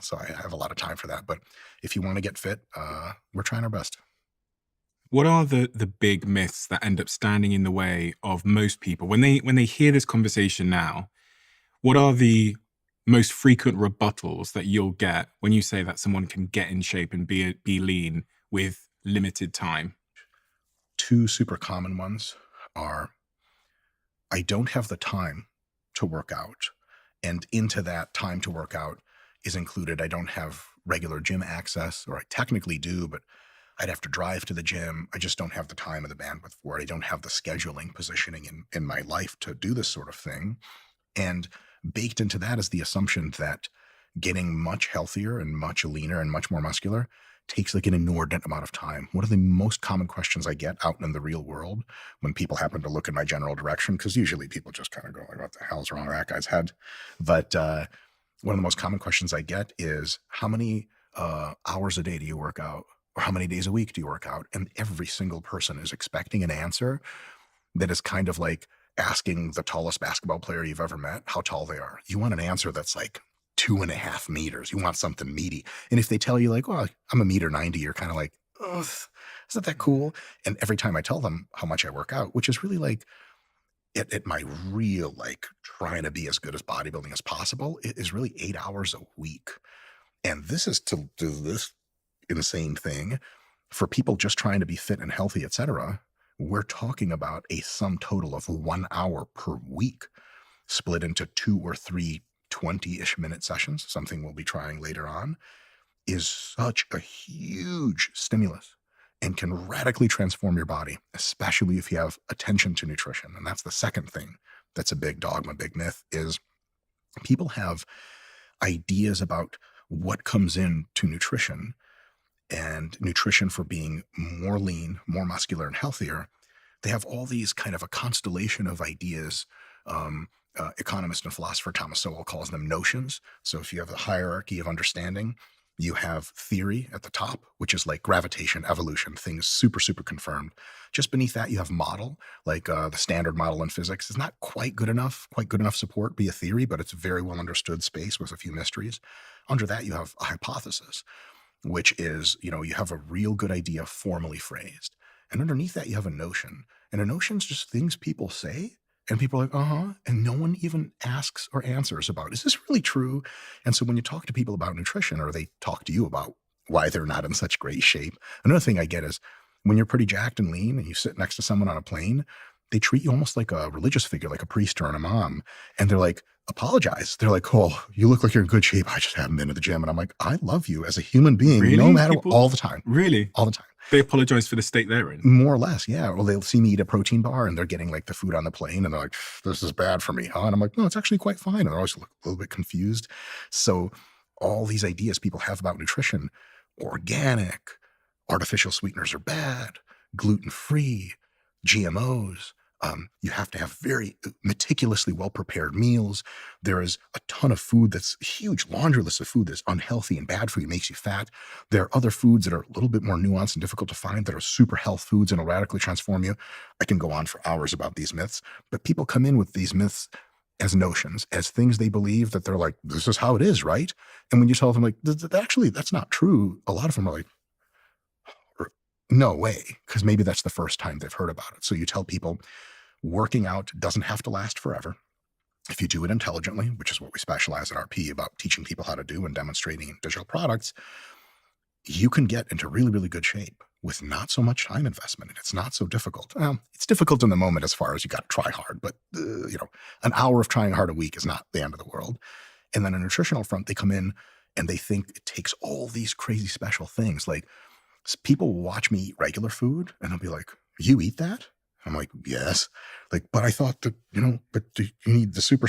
So I have a lot of time for that. But if you want to get fit, we're trying our best. What are the big myths that end up standing in the way of most people when they hear this conversation now? What are the most frequent rebuttals that you'll get when you say that someone can get in shape and be lean with limited time? Two super common ones are, I don't have the time to work out. And into that time to work out is included, I don't have regular gym access, or I technically do, but I'd have to drive to the gym. I just don't have the time or the bandwidth for it. I don't have the scheduling positioning in my life to do this sort of thing. And baked into that is the assumption that getting much healthier and much leaner and much more muscular takes like an inordinate amount of time. One of the most common questions I get out in the real world when people happen to look in my general direction, because usually people just kind of go like, what the hell's wrong with that guy's head? But one of the most common questions I get is, how many hours a day do you work out? Or how many days a week do you work out? And every single person is expecting an answer that is kind of like asking the tallest basketball player you've ever met how tall they are. You want an answer that's like 2.5 meters. You want something meaty. And if they tell you like, well, I'm 1.90 m, you're kind of like, oh, isn't that cool? And every time I tell them how much I work out, which is really like at my real, like trying to be as good as bodybuilding as possible, it is really 8 hours a week. And this is to do this insane thing for people just trying to be fit and healthy, etc. We're talking about a sum total of 1 hour per week split into 2 or 3 20-ish minute sessions, something we'll be trying later on, is such a huge stimulus and can radically transform your body, especially if you have attention to nutrition. And that's the second thing that's a big dogma, big myth, is people have ideas about what comes into nutrition, and nutrition for being more lean, more muscular, and healthier. They have all these kind of a constellation of ideas. Economist and philosopher Thomas Sowell calls them notions. So if you have a hierarchy of understanding, you have theory at the top, which is like gravitation, evolution, things super, super confirmed. Just beneath that, you have model, like the standard model in physics is not quite good enough support, be a theory, but it's a very well understood space with a few mysteries. Under that, you have a hypothesis, which is, you have a real good idea formally phrased. And underneath that, you have a notion. And a notion is just things people say, and people are like, uh-huh, and no one even asks or answers about, is this really true? And so when you talk to people about nutrition, or they talk to you about why they're not in such great shape, another thing I get is, when you're pretty jacked and lean and you sit next to someone on a plane, they treat you almost like a religious figure, like a priest or an imam. And they're like, apologize. They're like, oh, you look like you're in good shape. I just haven't been to the gym. And I'm like, I love you as a human being, no Really? matter what, People all the time, really? all the time. They apologize for the state they're in. More or less, yeah. Or they'll see me eat a protein bar and they're getting like the food on the plane and they're like, this is bad for me, huh? And I'm like, no, it's actually quite fine. And they're always a little bit confused. So all these ideas people have about nutrition, organic, artificial sweeteners are bad, gluten-free, GMOs. You have to have very meticulously well-prepared meals. There is a ton of food that's a huge laundry list of food that's unhealthy and bad for you, makes you fat. There are other foods that are a little bit more nuanced and difficult to find that are super health foods and will radically transform you. I can go on for hours about these myths, but people come in with these myths as notions, as things they believe that they're like, this is how it is, right? And when you tell them like, actually, that's not true, a lot of them are like, no way, because maybe that's the first time they've heard about it. So you tell people working out doesn't have to last forever. If you do it intelligently, which is what we specialize at RP about teaching people how to do and demonstrating in digital products, you can get into really, really good shape with not so much time investment. And it's not so difficult. Well, it's difficult in the moment as far as you got to try hard, but an hour of trying hard a week is not the end of the world. And then on a nutritional front, they come in and they think it takes all these crazy special things. Like, people will watch me eat regular food and they'll be like, you eat that? I'm like, yes. Like, but I thought that, but you need the super